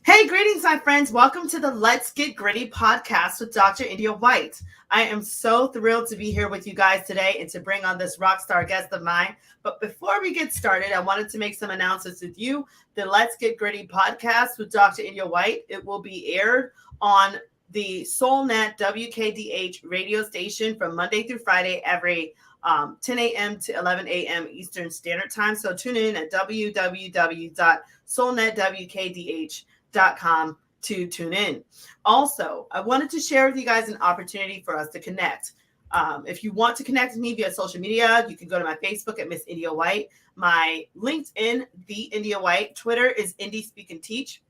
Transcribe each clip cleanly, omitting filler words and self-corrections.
Hey, greetings, my friends. Welcome to the Let's Get Gritty podcast with Dr. India White. I am so thrilled to be here with you guys today and to bring on this rock star guest of mine. But before we get started, I wanted to make some announcements with you. The Let's Get Gritty podcast with Dr. India White, it will be aired on the SoulNet WKDH radio station from Monday through Friday every 10 a.m. to 11 a.m. Eastern Standard Time. So tune in at www.soulnetwkdh.com to tune in. Also, I wanted to share with you guys an opportunity for us to connect. If you want to connect with me via social media, you can go to my Facebook at Miss India White, my LinkedIn, The India White, Twitter is Indie Speak and Teach.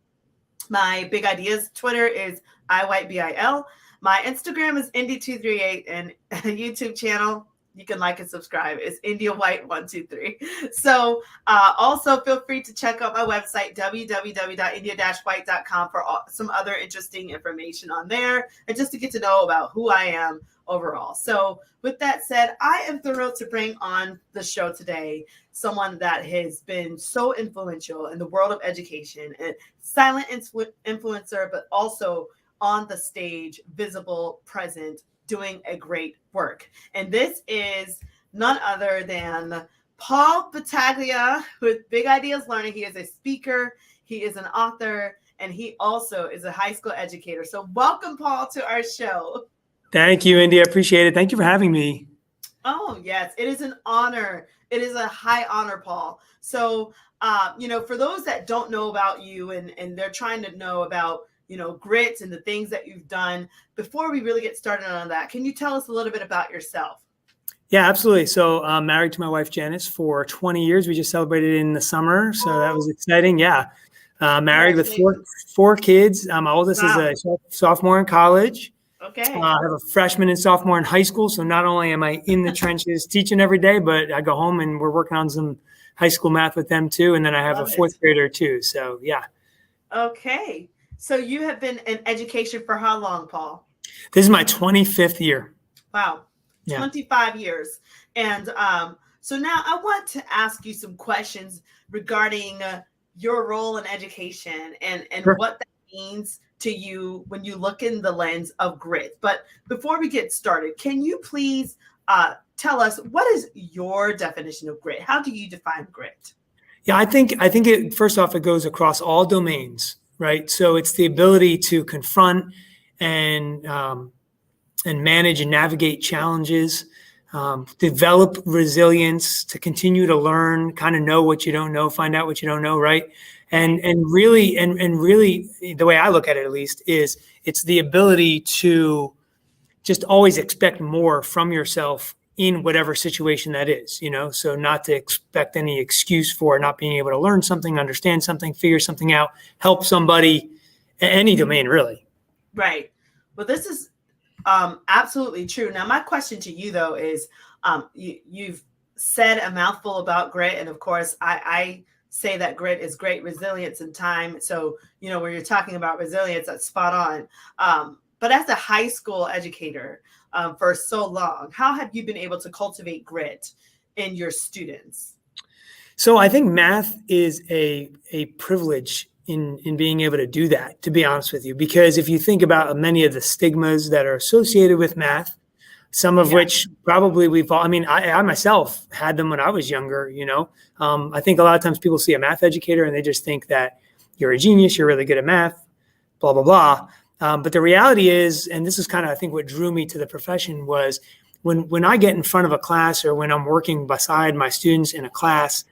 My Big Ideas Twitter is iWhiteBIL. My Instagram is Indie238 and YouTube channel, you can like and subscribe, it's India White 123. So also feel free to check out my website, www.india-white.com, for some other interesting information on there and just to get to know about who I am overall. So with that said, I am thrilled to bring on the show today someone that has been so influential in the world of education, and silent influencer, but also on the stage, visible, present, doing a great work. And this is none other than Paul Battaglia with Big Ideas Learning. He is a speaker, he is an author, and he also is a high school educator. So welcome, Paul, to our show. Thank you, Indy. I appreciate it. Thank you for having me. Oh, yes. It is an honor. It is a high honor, Paul. So, for those that don't know about you and they're trying to know about grit and the things that you've done. Before we really get started on that, can you tell us a little bit about yourself? Yeah, absolutely. So I'm married to my wife, Janice, for 20 years. We just celebrated in the summer. So that was exciting. Yeah. Married with four kids. My oldest is a sophomore in college. Okay. I have a freshman and sophomore in high school. So not only am I in the trenches teaching every day, but I go home and we're working on some high school math with them too. And then I have a fourth grader too. So yeah. Okay. So you have been in education for how long, Paul? This is my 25th year. Wow. 25 years. And so now I want to ask you some questions regarding your role in education and sure, what that means to you when you look in the lens of grit. But before we get started, can you please tell us, what is your definition of grit? How do you define grit? Yeah, I think it, first off, it goes across all domains. Right. So it's the ability to confront and manage and navigate challenges, develop resilience, to continue to learn, kind of know what you don't know, find out what you don't know. Right. And really the way I look at it, at least, is it's the ability to just always expect more from yourself in whatever situation that is, so not to expect any excuse for not being able to learn something, understand something, figure something out, help somebody, any domain, really. Right. Well, this is absolutely true. Now, my question to you, though, is you've said a mouthful about grit. And of course, I say that grit is great resilience in time. So, when you're talking about resilience, that's spot on. But as a high school educator for so long, how have you been able to cultivate grit in your students? So I think math is a privilege in being able to do that, to be honest with you, because if you think about many of the stigmas that are associated with math, some of which probably I myself had them when I was younger, I think a lot of times people see a math educator and they just think that you're a genius, you're really good at math, blah, blah, blah. But the reality is, and this is kind of, I think, what drew me to the profession, was when I get in front of a class or when I'm working beside my students in a class,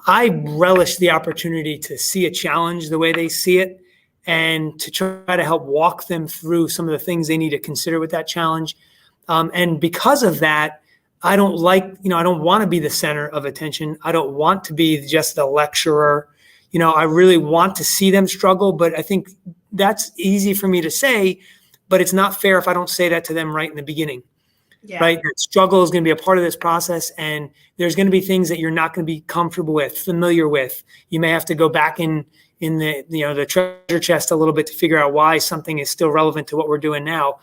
I relish the opportunity to see a challenge the way they see it and to try to help walk them through some of the things they need to consider with that challenge. And because of that, I don't want to be the center of attention. I don't want to be just the lecturer. I really want to see them struggle, but I think that's easy for me to say, but it's not fair if I don't say that to them right in the beginning. Yeah. Right? That struggle is going to be a part of this process, and there's going to be things that you're not going to be comfortable with, familiar with. You may have to go back in the treasure chest a little bit to figure out why something is still relevant to what we're doing now.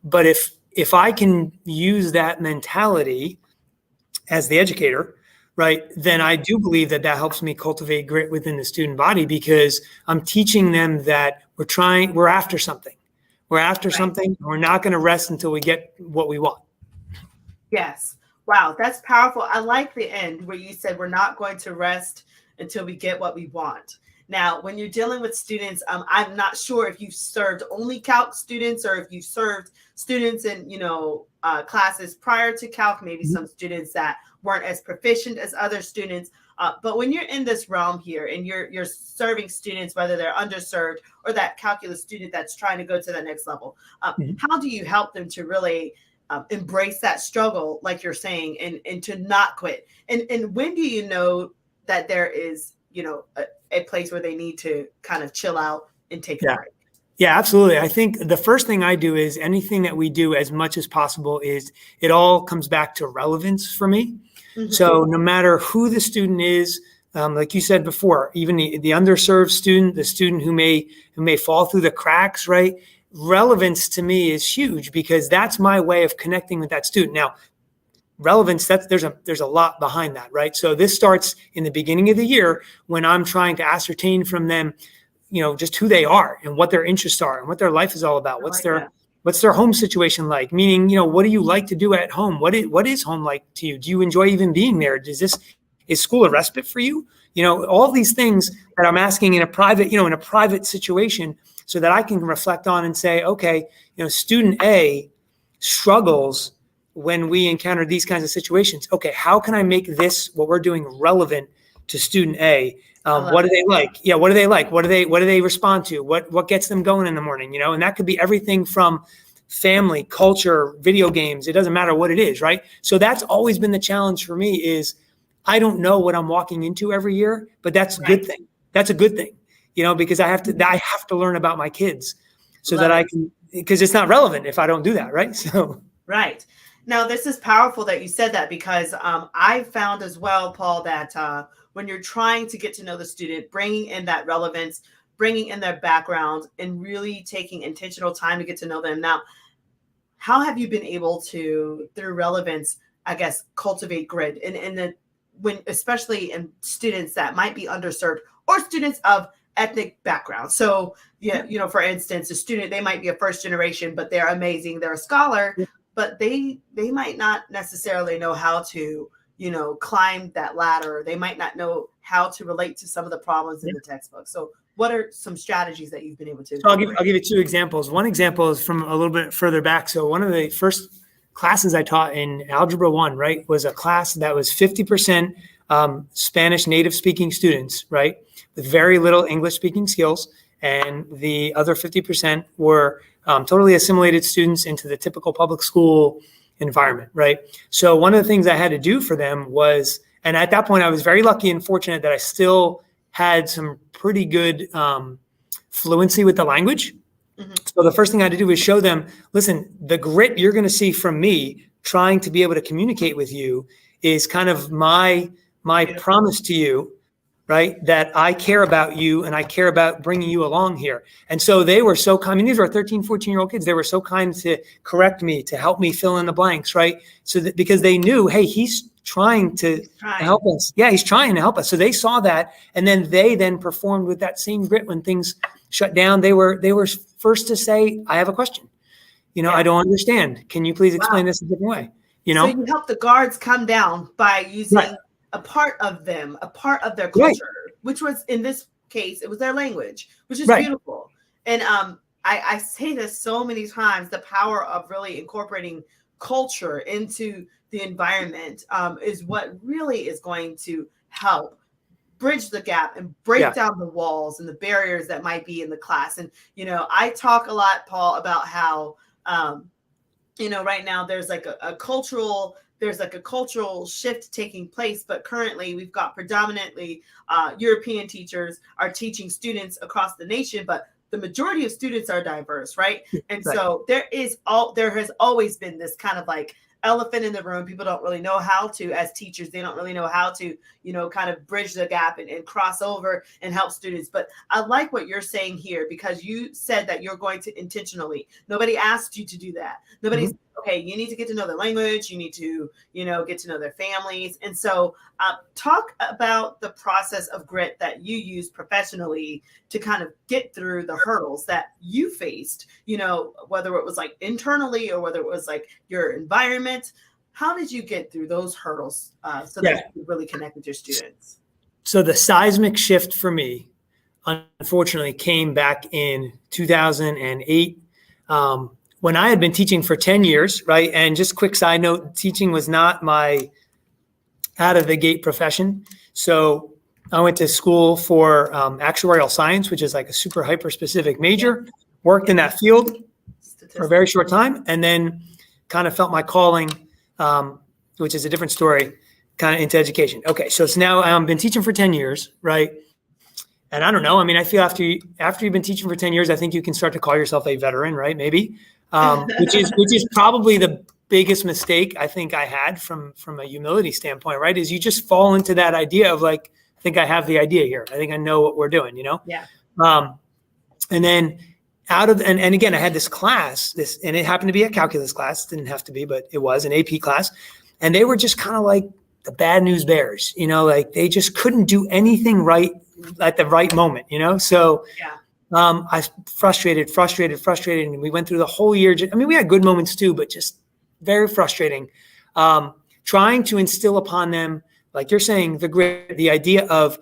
But if I can use that mentality as the educator, right, then I do believe that that helps me cultivate grit within the student body, because I'm teaching them that we're after something. We're after Right. something. We're not going to rest until we get what we want. Yes. Wow, that's powerful. I like the end where you said we're not going to rest until we get what we want. Now, when you're dealing with students, I'm not sure if you've served only Calc students or if you served students in, classes prior to Calc, maybe some students that weren't as proficient as other students. But when you're in this realm here and you're serving students, whether they're underserved or that calculus student that's trying to go to the next level, how do you help them to really embrace that struggle, like you're saying, and to not quit? And when do you know that there is, a place where they need to kind of chill out and take a break? Yeah, absolutely. I think the first thing I do is anything that we do as much as possible is it all comes back to relevance for me. Mm-hmm. So no matter who the student is, like you said before, even the underserved student, the student who may fall through the cracks, right? Relevance to me is huge, because that's my way of connecting with that student. Now, relevance, there's a lot behind that, right? So this starts in the beginning of the year when I'm trying to ascertain from them, just who they are and what their interests are and what their life is all about. What's their home situation like? Meaning, what do you like to do at home? What is home like to you? Do you enjoy even being there? Is school a respite for you? All these things that I'm asking in a private situation, so that I can reflect on and say, okay, student A struggles when we encounter these kinds of situations. Okay, how can I make what we're doing relevant to student A? What do they like? Yeah, what do they like? What do they respond to? What gets them going in the morning? And that could be everything from family, culture, video games. It doesn't matter what it is, right? So that's always been the challenge for me. Is I don't know what I'm walking into every year, but that's a good thing. That's a good thing, because I have to learn about my kids so that I can, because it's not relevant if I don't do that, right? So right. Now, this is powerful that you said that, because I found as well, Paul, that when you're trying to get to know the student, bringing in that relevance, bringing in their background, and really taking intentional time to get to know them. Now, how have you been able to, through relevance, I guess, cultivate grit especially in students that might be underserved or students of ethnic background? So, for instance, a student, they might be a first generation, but they're amazing. They're a scholar, but they might not necessarily know how to, climb that ladder. They might not know how to relate to some of the problems in the textbook. So what are some strategies that you've been able to? So I'll give you two examples. One example is from a little bit further back. So one of the first classes I taught in Algebra 1, right, was a class that was 50% Spanish native speaking students, right, with very little English speaking skills. And the other 50% were totally assimilated students into the typical public school environment, right? So one of the things I had to do for them was, and at that point I was very lucky and fortunate that I still had some pretty good fluency with the language. Mm-hmm. So the first thing I had to do was show them, listen, the grit you're going to see from me trying to be able to communicate with you is kind of my promise to you, right? That I care about you and I care about bringing you along here. And so they were so kind. I mean, these are 13, 14-year-old kids. They were so kind to correct me, to help me fill in the blanks, right? So that, because they knew, hey, he's trying to help us. Yeah, he's trying to help us. So they saw that, and then they performed with that same grit when things shut down. They were first to say, I have a question. I don't understand. Can you please explain this a different way? So you help the guards come down by using a part of them, a part of their culture, which was, in this case, it was their language, which is beautiful. And I say this so many times, the power of really incorporating culture into the environment is what really is going to help bridge the gap and break down the walls and the barriers that might be in the class. And, I talk a lot, Paul, about how, right now there's like a cultural shift taking place, but currently we've got predominantly European teachers are teaching students across the nation, but the majority of students are diverse, right? And so there has always been this kind of like elephant in the room. People don't really know how to, as teachers, they don't really know how to, kind of bridge the gap and cross over and help students. But I like what you're saying here, because you said that you're going to intentionally, nobody asked you to do that. Nobody's, okay, you need to get to know their language. You need to, get to know their families. And so talk about the process of grit that you use professionally to kind of get through the hurdles that you faced, whether it was like internally or whether it was like your environment. How did you get through those hurdles so that you could really connect with your students? So the seismic shift for me, unfortunately, came back in 2008 when I had been teaching for 10 years, right? And just quick side note, teaching was not my out of the gate profession. So I went to school for actuarial science, which is like a super hyper specific major, worked in that field for a very short time, and then kind of felt my calling, which is a different story, kind of into education. Okay, so it's now I've been teaching for 10 years, right? And I don't know. I mean, I feel after you've been teaching for 10 years, I think you can start to call yourself a veteran, right? Maybe, which is probably the biggest mistake I think I had from a humility standpoint, right? Is you just fall into that idea of like, I think I have the idea here. I think I know what we're doing, Yeah. And then and again, I had this class, and it happened to be a calculus class. It didn't have to be, but it was an AP class. And they were just kind of like the bad news bears, like they just couldn't do anything right at the right moment, So I frustrated. And we went through the whole year. I mean, we had good moments too, but just very frustrating. Trying to instill upon them, like you're saying, the grit, the idea of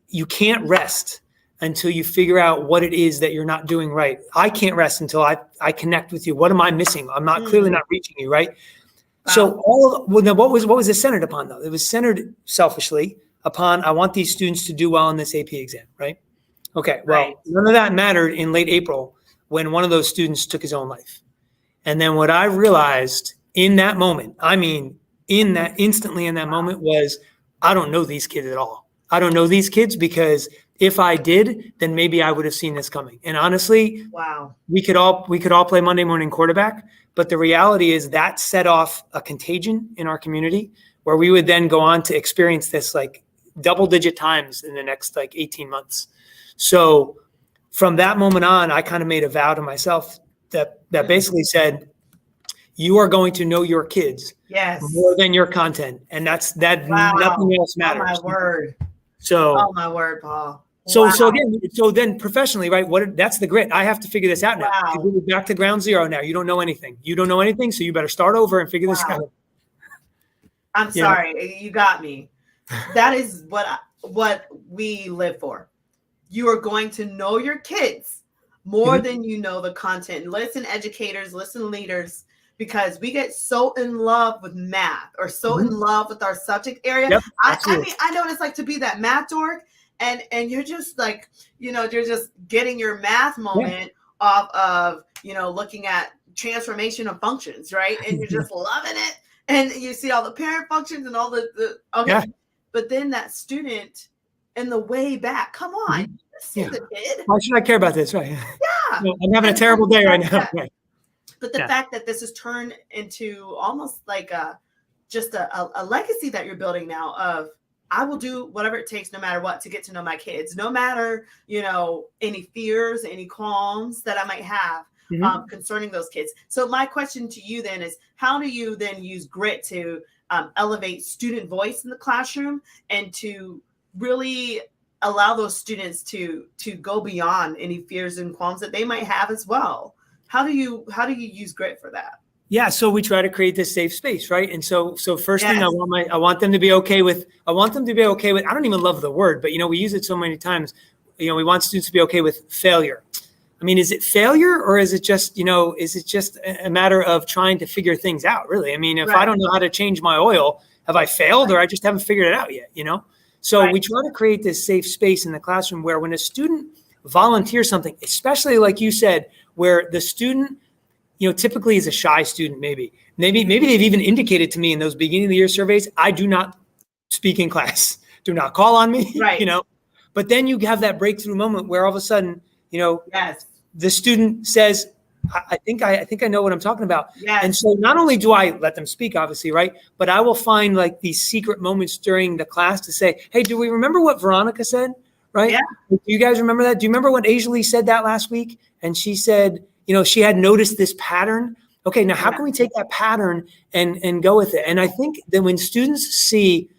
you can't rest until you figure out what it is that you're not doing right. I can't rest until I connect with you. What am I missing? I'm not clearly not reaching you, right? Wow. So what was it centered upon though? It was centered selfishly upon, I want these students to do well in this AP exam, right? Okay, well, none of that mattered in late April when one of those students took his own life. And then what I realized in that moment, instantly in that moment was, I don't know these kids at all. I don't know these kids because if I did, then maybe I would have seen this coming. And honestly, we could all play Monday morning quarterback, but the reality is that set off a contagion in our community where we would then go on to experience this like double-digit times in the next like 18 months. So from that moment on, I kind of made a vow to myself that basically said, you are going to know your kids more than your content. And nothing else matters. Oh my word. Oh my word, Paul. So then professionally, right? That's the grit. I have to figure this out now. We're back to ground zero now. You don't know anything. So you better start over and figure this out. I'm sorry, you got me. That is what we live for. You are going to know your kids more than you know the content. Listen, educators, listen, leaders, because we get so in love with math or so in love with our subject area. Yep, I mean, I know what it's like to be that math dork, and you're just like, you're just getting your math moment off of, looking at transformation of functions, right? And you're just loving it. And you see all the parent functions and all the but then that student in the way back, come on, see the kid. Why should I care about this, right? Yeah. I'm having a terrible day right now. Right. But the fact that this has turned into almost like just a legacy that you're building now of, I will do whatever it takes, no matter what, to get to know my kids, no matter, any fears, any qualms that I might have concerning those kids. So my question to you then is, how do you then use grit to elevate student voice in the classroom and to really allow those students to go beyond any fears and qualms that they might have as well? How do you use grit for that? Yeah, so we try to create this safe space, right? And so first thing, I want them to be okay with. I don't even love the word, but we use it so many times. We want students to be okay with failure. I mean, is it failure, or is it just a matter of trying to figure things out? Really, I mean, if I don't know how to change my oil, have I failed, or I just haven't figured it out yet? So we try to create this safe space in the classroom where when a student volunteers something, especially like you said, where the student, typically is a shy student, maybe they've even indicated to me in those beginning of the year surveys, I do not speak in class, do not call on me, but then you have that breakthrough moment where all of a sudden, the student says, I think I know what I'm talking about. Yes. And so not only do I let them speak, obviously, right, but I will find like these secret moments during the class to say, hey, do we remember what Veronica said? Right? Yeah. Do you guys remember that? Do you remember when Asia Lee said that last week? And she said, she had noticed this pattern Okay, now how can we take that pattern and go with it? And I think that when students see,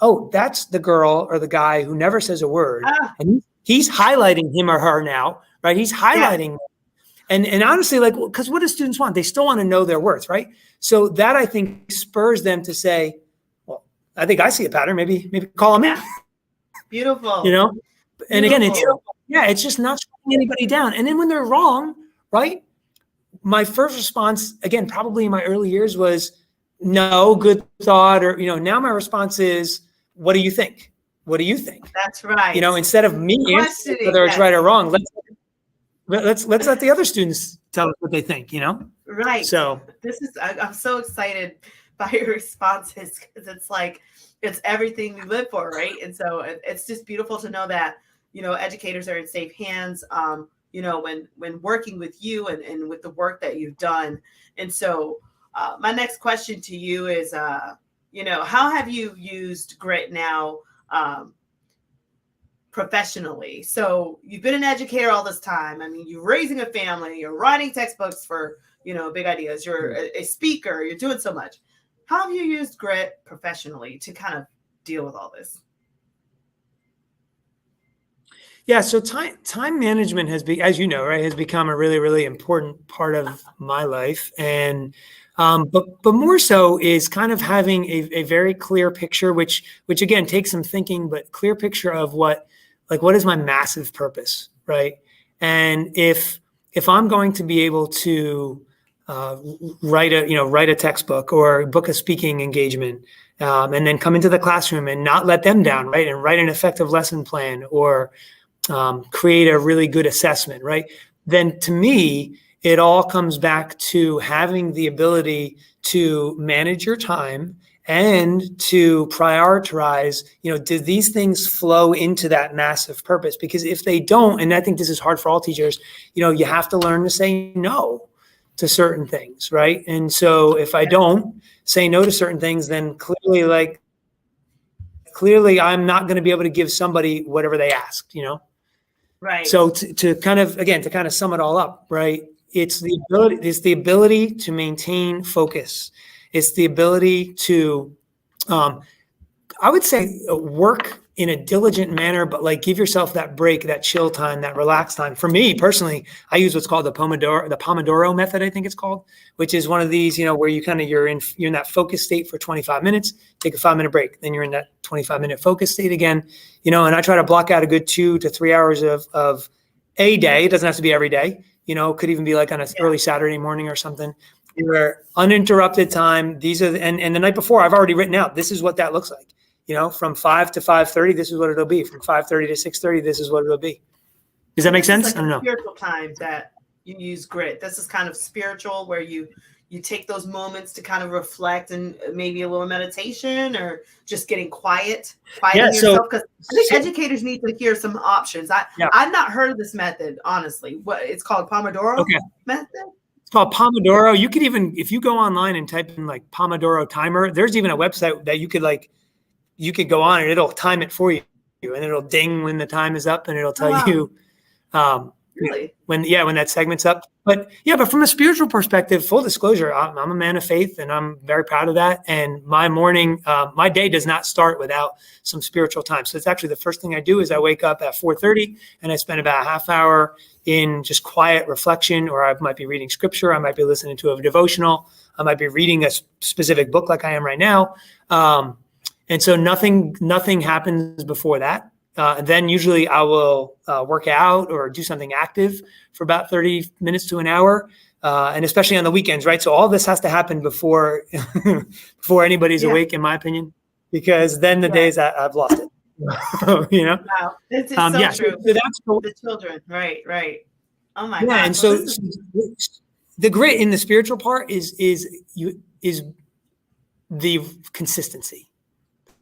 oh, that's the girl or the guy who never says a word, and he's highlighting him or her now, right? He's highlighting, and honestly, like, because what do students want? They still want to know their worth, right? So that, I think, spurs them to say, well, I think I see a pattern. Maybe call him in. Beautiful. You know, and Beautiful. again, it's just not shutting anybody down. And then when they're wrong, right? My first response, again, probably in my early years, was no, good thought, or now my response is, what do you think? What do you think? That's right. Instead of me answering whether it's right or wrong, let's let the other students tell us what they think. Right. So I'm so excited by your responses, because it's like, it's everything we live for, right? And so it's just beautiful to know that educators are in safe hands. When working with you and with the work that you've done. And so my next question to you is, how have you used grit now professionally? So you've been an educator all this time. I mean, you're raising a family, you're writing textbooks for, big ideas. You're a speaker, you're doing so much. How have you used grit professionally to kind of deal with all this? Yeah, so time management has been, as you know, right, has become a really, really important part of my life, and but more so is kind of having a very clear picture, which again takes some thinking, but clear picture of what is my massive purpose, right? And if I'm going to be able to write a textbook or book a speaking engagement, and then come into the classroom and not let them down, right, and write an effective lesson plan or create a really good assessment, right? Then to me, it all comes back to having the ability to manage your time and to prioritize, do these things flow into that massive purpose? Because if they don't, and I think this is hard for all teachers, you have to learn to say no to certain things, right? And so if I don't say no to certain things, then clearly I'm not going to be able to give somebody whatever they asked, Right. So to kind of sum it all up, right? It's the ability to maintain focus. It's the ability to, I would say, work in a diligent manner, but give yourself that break, that chill time, that relaxed time. For me personally, I use what's called the Pomodoro method, I think it's called, which is one of these, where you're in that focus state for 25 minutes, take a 5-minute break, then you're in that 25-minute focus state again, and I try to block out a good 2 to 3 hours of a day. It doesn't have to be every day, could even be like on an early Saturday morning or something, where uninterrupted time, and the night before I've already written out, this is what that looks like. From 5 to 5:30, this is what it'll be. From 5:30 to 6:30, this is what it'll be. Does that make sense? Like I don't know. Spiritual time that you use grit. This is kind of spiritual, where you take those moments to kind of reflect, and maybe a little meditation or just getting quieting yourself. Because I think educators need to hear some options. I've not heard of this method, honestly. What it's called, Pomodoro method? It's called Pomodoro. You could even, if you go online and type in Pomodoro timer, there's even a website that you could go on and it'll time it for you, and it'll ding when the time is up, and it'll tell you really when that segment's up. But from a spiritual perspective, full disclosure, I'm a man of faith, and I'm very proud of that. And my morning, my day does not start without some spiritual time. So it's actually the first thing I do is I wake up at 4:30 and I spend about a half hour in just quiet reflection, or I might be reading scripture, I might be listening to a devotional, I might be reading a specific book like I am right now. And so nothing happens before that. Then usually I will work out or do something active for about 30 minutes to an hour, and especially on the weekends, right? So all this has to happen before anybody's awake, in my opinion, because then the days I've lost it. Wow, this is so true. So that's the children, right? Oh my God! And so the grit in the spiritual part is the consistency.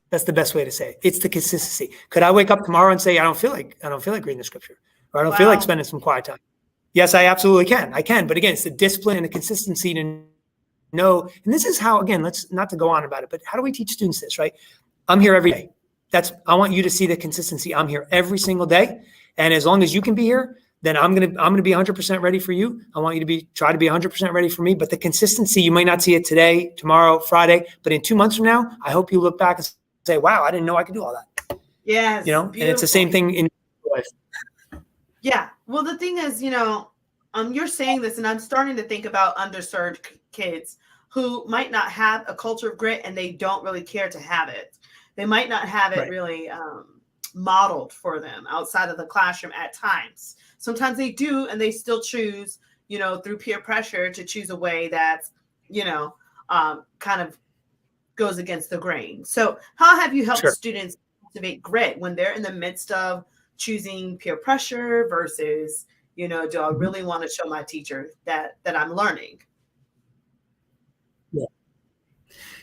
That's the best way to say it. It's the consistency. Could I wake up tomorrow and say, I don't feel like reading the scripture, or I don't feel like spending some quiet time? Yes, I absolutely can. I can. But again, it's the discipline and the consistency to know. And this is how, again, let's not to go on about it, but how do we teach students this, right? I'm here every day. I want you to see the consistency. I'm here every single day. And as long as you can be here, then I'm gonna be 100% ready for you. I want you to try to be 100% ready for me. But the consistency, you might not see it today, tomorrow, Friday, but in 2 months from now, I hope you look back and say, "Wow, I didn't know I could do all that." Yes, And it's the same thing in life. Yeah. Well, the thing is, you're saying this, and I'm starting to think about underserved kids who might not have a culture of grit, and they don't really care to have it. They might not have it really modeled for them outside of the classroom at times. Sometimes they do, and they still choose, through peer pressure to choose a way that, kind of goes against the grain. So how have you helped students cultivate grit when they're in the midst of choosing peer pressure versus, do I really want to show my teacher that I'm learning? Yeah.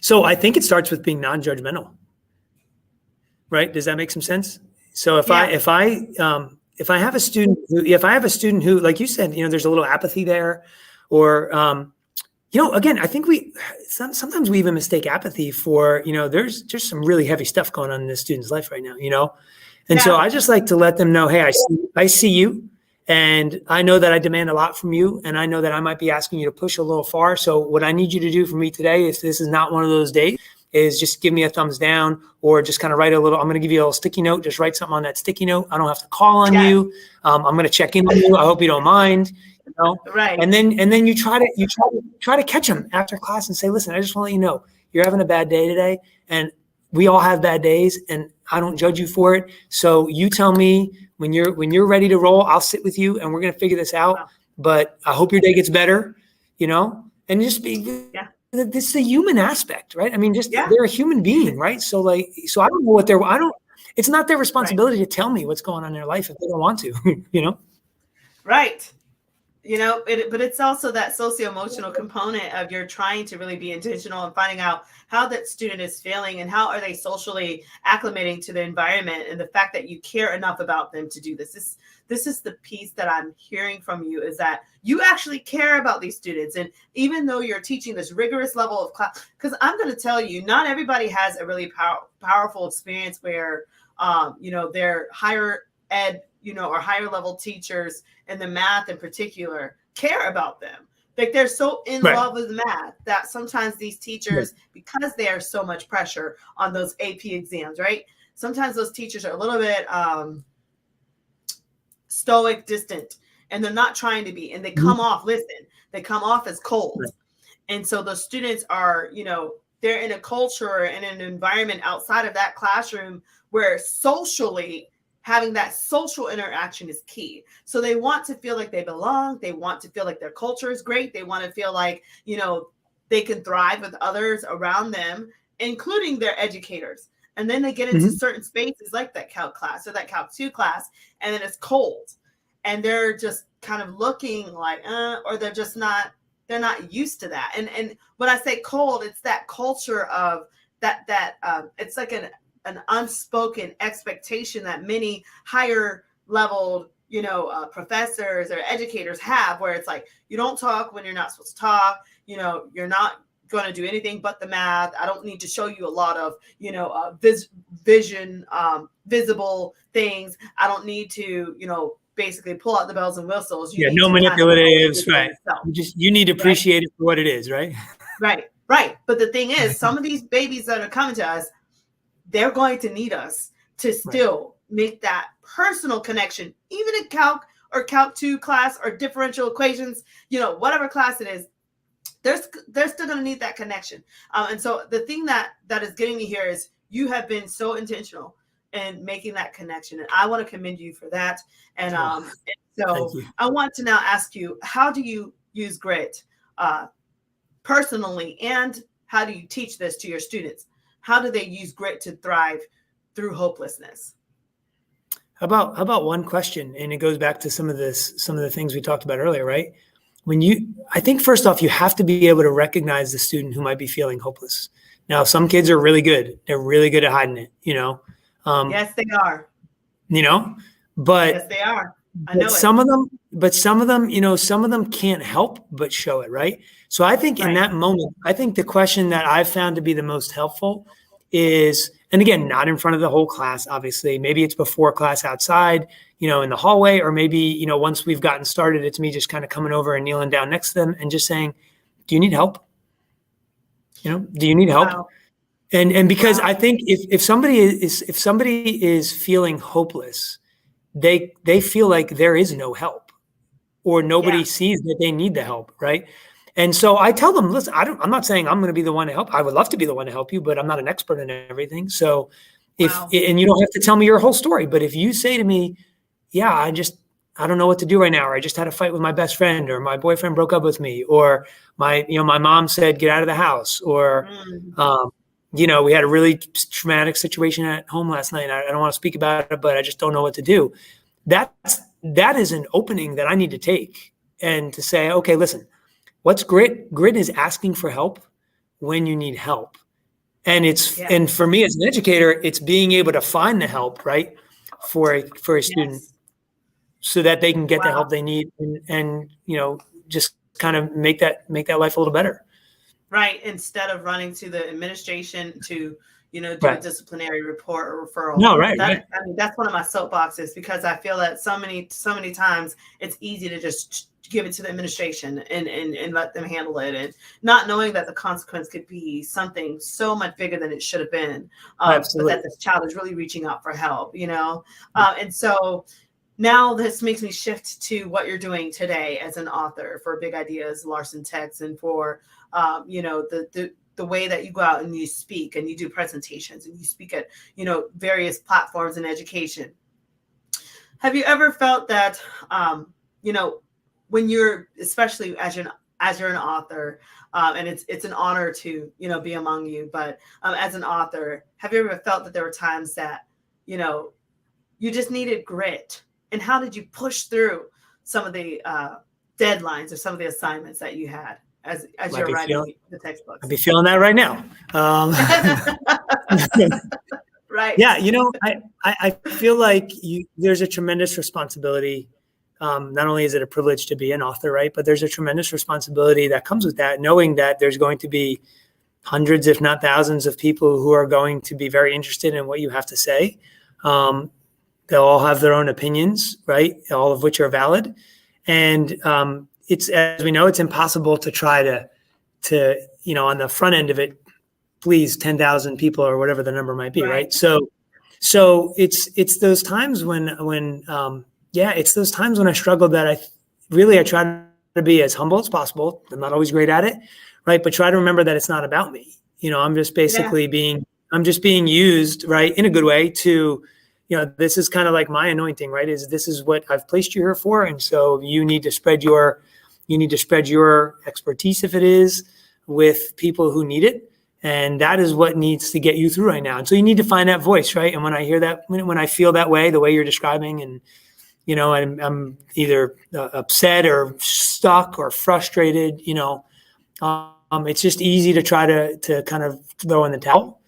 So I think it starts with being non-judgmental, right? Does that make some sense? So if I have a student who, like you said, there's a little apathy there, or again, I think sometimes we even mistake apathy for, there's some really heavy stuff going on in this student's life right now, And so I just like to let them know, hey, I see you, and I know that I demand a lot from you, and I know that I might be asking you to push a little far. So what I need you to do for me today, if this is not one of those days, is just give me a thumbs down, or just kind of write I'm going to give you a little sticky note. Just write something on that sticky note. I don't have to call on you. I'm going to check in on you. I hope you don't mind. Right. And then you try to catch them after class and say, listen, I just want to let you know you're having a bad day today, and we all have bad days, and I don't judge you for it. So you tell me when you're ready to roll. I'll sit with you, and we're going to figure this out. Wow. But I hope your day gets better, and just be. This is the human aspect, right? I mean, they're a human being, right? So I don't know it's not their responsibility to tell me what's going on in their life if they don't want to, Right. But it's also that socio-emotional component of you're trying to really be intentional and finding out how that student is feeling and how are they socially acclimating to the environment, and the fact that you care enough about them to do this. This is the piece that I'm hearing from you, is that you actually care about these students. And even though you're teaching this rigorous level of class, because I'm going to tell you, not everybody has a really powerful experience where, they're higher ed, or higher level teachers in the math in particular care about them. Like they're so in love with math that sometimes these teachers, because they are so much pressure on those AP exams, right? Sometimes those teachers are a little bit stoic, distant, and they're not trying to be, and they come off as cold. And so the students are, they're in a culture and an environment outside of that classroom where socially having that social interaction is key. So they want to feel like they belong. They want to feel like their culture is great. They want to feel like, they can thrive with others around them, including their educators. And then they get into certain spaces like that Calc class or that Calc 2 class, and then it's cold. And they're just kind of looking like, or they're not used to that. And when I say cold, it's that culture of that it's like an unspoken expectation that many higher leveled, professors or educators have, where it's like, you don't talk when you're not supposed to talk, you're not going to do anything but the math. I don't need to show you a lot of, visible things. I don't need to, basically pull out the bells and whistles. No manipulatives, right? You need to appreciate it for what it is, right? Right. But the thing is, some of these babies that are coming to us, they're going to need us to still make that personal connection, even in Calc or Calc 2 class or differential equations, whatever class it is, they're still going to need that connection. And so the thing that is getting me here is you have been so intentional in making that connection. And I want to commend you for that. And so I want to now ask you, how do you use grit personally, and how do you teach this to your students? How do they use grit to thrive through hopelessness? How about one question? And it goes back to some of the things we talked about earlier, right? I think first off, you have to be able to recognize the student who might be feeling hopeless. Now, some kids are really good. They're really good at hiding it, Yes, they are. But yes, they are. I know some of them, some of them can't help but show it, right? So I think in that moment, I think the question that I've found to be the most helpful is, And again, not in front of the whole class, obviously. Maybe it's before class outside, in the hallway, or maybe, once we've gotten started, it's me just kind of coming over and kneeling down next to them and just saying, do you need help? Do you need help? Wow. And because Wow. I think if somebody is feeling hopeless, they feel like there is no help, or nobody Yeah. sees that they need the help, right? And so I tell them, listen, I'm not saying I'm going to be the one to help. I would love to be the one to help you, but I'm not an expert in everything. So Wow. and you don't have to tell me your whole story, but if you say to me, yeah, I don't know what to do right now, or I just had a fight with my best friend, or my boyfriend broke up with me, or my mom said, get out of the house, or, Mm. we had a really traumatic situation at home last night. I don't want to speak about it, but I just don't know what to do. That is an opening that I need to take, and to say, okay, listen, what's grit? Grit is asking for help when you need help. And Yeah. and for me as an educator, it's being able to find the help, right, for a student, Yes. so that they can get the Wow. help they need, and just kind of make that life a little better. Right. Instead of running to the administration to, do a Right. disciplinary report or referral. No, right. That's one of my soapboxes, because I feel that so many times it's easy to just give it to the administration and let them handle it, and not knowing that the consequence could be something so much bigger than it should have been. But Absolutely. that this child is really reaching out for help, and so now this makes me shift to what you're doing today as an author for Big Ideas, Larson Text, and for the way that you go out and you speak and you do presentations and you speak at various platforms in education. Have you ever felt that when you're, especially as you're an author, and it's an honor to be among you, but as an author, have you ever felt that there were times that you just needed grit? And how did you push through some of the deadlines or some of the assignments that you had as you're writing the textbooks? I'd be feeling that right now. Right. Yeah, I feel like there's a tremendous responsibility. Not only is it a privilege to be an author, right, but there's a tremendous responsibility that comes with that, knowing that there's going to be hundreds, if not thousands, of people who are going to be very interested in what you have to say. They'll all have their own opinions, right? All of which are valid. And it's, as we know, it's impossible to try to on the front end of it, please 10,000 people or whatever the number might be, right? So it's those times when it's those times when I struggle, that I try to be as humble as possible. I'm not always great at it, right? But try to remember that it's not about me. I'm just basically I'm just being used, right, in a good way to, this is kind of like my anointing, right? This is what I've placed you here for. And so you need to spread your expertise, if it is, with people who need it. And that is what needs to get you through right now. And so you need to find that voice, right? And when I hear that, when I feel that way, the way you're describing, and, I'm either upset or stuck or frustrated, it's just easy to try to kind of throw in the towel.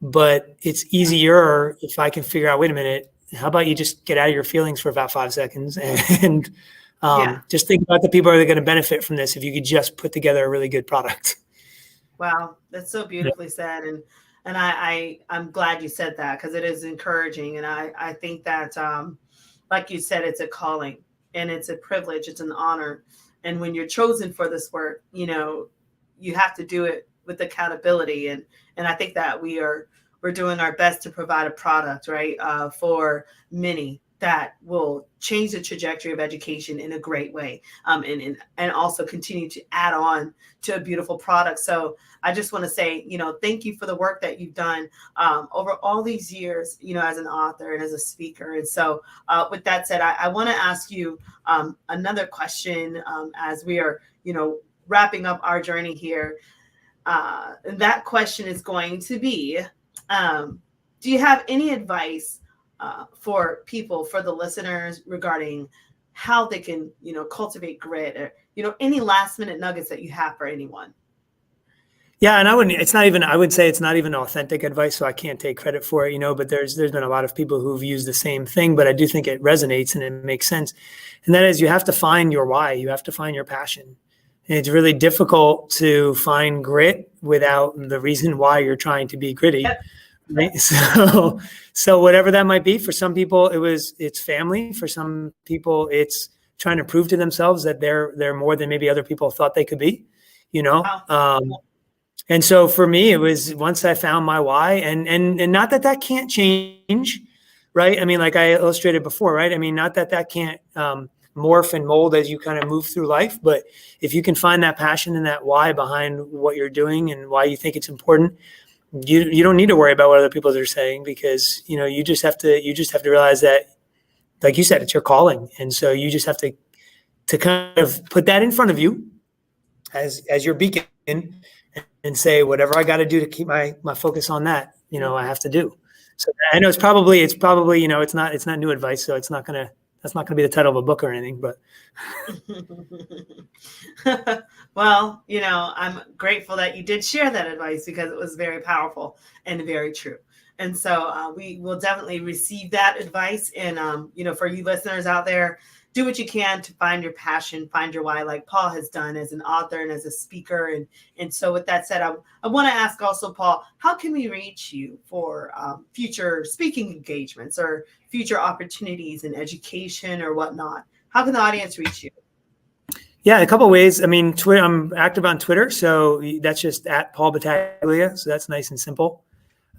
But it's easier if I can figure out, wait a minute, how about you just get out of your feelings for about 5 seconds and just think about the people that are going to benefit from this if you could just put together a really good product. Wow, that's so beautifully said. And I'm glad you said that, because it is encouraging. And I think that, like you said, it's a calling and it's a privilege. It's an honor. And when you're chosen for this work, you have to do it with accountability. And I think that we're doing our best to provide a product, right, for many that will change the trajectory of education in a great way, and also continue to add on to a beautiful product. So I just want to say, thank you for the work that you've done over all these years, as an author and as a speaker. And so with that said, I want to ask you another question as we are, wrapping up our journey here. And that question is going to be, do you have any advice for people, for the listeners, regarding how they can, cultivate grit, or, any last minute nuggets that you have for anyone? Yeah. And I would say it's not even authentic advice, so I can't take credit for it, but there's been a lot of people who've used the same thing, but I do think it resonates and it makes sense. And that is, you have to find your why, you have to find your passion. And it's really difficult to find grit without the reason why you're trying to be gritty. Yep. Right? So whatever that might be, for some people it's family. For some people it's trying to prove to themselves that they're more than maybe other people thought they could be, you know? Wow. And so for me, it was once I found my why, and not that can't change, right? I mean, like I illustrated before, right? I mean, not that can't morph and mold as you kind of move through life, but if you can find that passion and that why behind what you're doing and why you think it's important, you don't need to worry about what other people are saying, because you just have to realize that, like you said, it's your calling, and so you just have to kind of put that in front of you as your beacon, and say whatever I got to do to keep my focus on that, I have to do. So I know it's probably it's not new advice, so that's not gonna be the title of a book or anything, but Well, I'm grateful that you did share that advice, because it was very powerful and very true. And so we will definitely receive that advice. And, for you listeners out there, do what you can to find your passion, find your why, like Paul has done as an author and as a speaker. And so with that said, I want to ask also, Paul, how can we reach you for future speaking engagements or future opportunities in education or whatnot? How can the audience reach you? Yeah, a couple of ways. I mean, Twitter, I'm active on Twitter, so that's just at Paul Battaglia. So that's nice and simple.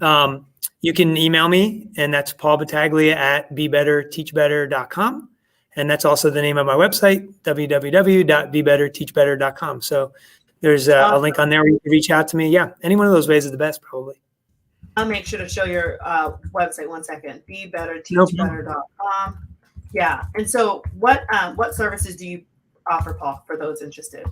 You can email me, and that's paulbattaglia@bebetterteachbetter.com. And that's also the name of my website, www.bebetterteachbetter.com. So there's a link on there where you can reach out to me. Yeah, any one of those ways is the best, probably. I'll make sure to show your website 1 second. Bebetterteachbetter.com. Yeah. And so what services do you offer, Paul, for those interested?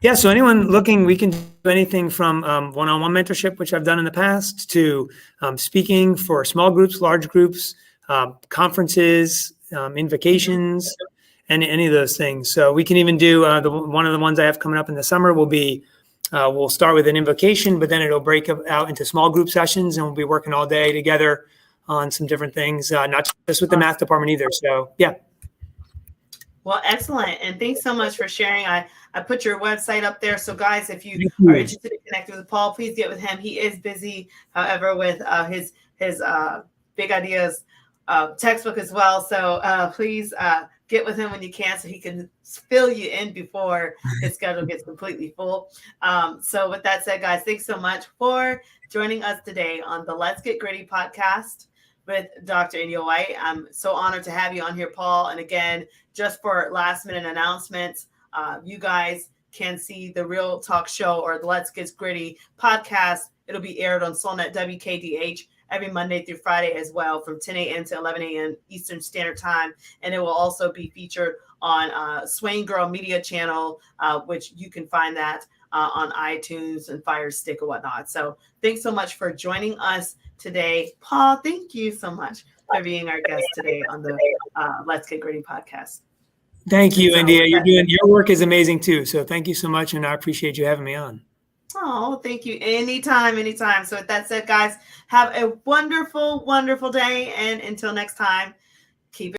Yeah, so anyone looking, we can do anything from one-on-one mentorship, which I've done in the past, to speaking for small groups, large groups, conferences, invocations, and any of those things. So we can even do one of the ones I have coming up in the summer will be, we'll start with an invocation, but then it'll break out into small group sessions, and we'll be working all day together on some different things, not just with the math department either. So, yeah. Well, excellent. And thanks so much for sharing. I put your website up there. So guys, if you are interested in connecting with Paul, please get with him. He is busy, however, with his Big Ideas textbook as well. So please get with him when you can, so he can fill you in before his schedule gets completely full. So with that said, guys, thanks so much for joining us today on the Let's Get Gritty podcast with Dr. India White. I'm so honored to have you on here, Paul. And again, just for last minute announcements, you guys can see the Real Talk Show or the Let's Get Gritty podcast. It'll be aired on Soulnet WKDH every Monday through Friday as well, from 10 a.m. to 11 a.m. Eastern Standard Time. And it will also be featured on Swain Girl Media Channel, which you can find that on iTunes and Fire Stick or whatnot. So thanks so much for joining us today. Paul, thank you so much for being our guest today on the Let's Get Gritty podcast. Thank you, India. Your work is amazing too. So thank you so much, and I appreciate you having me on. Oh, thank you. Anytime. So with that said, guys, have a wonderful, wonderful day. And until next time,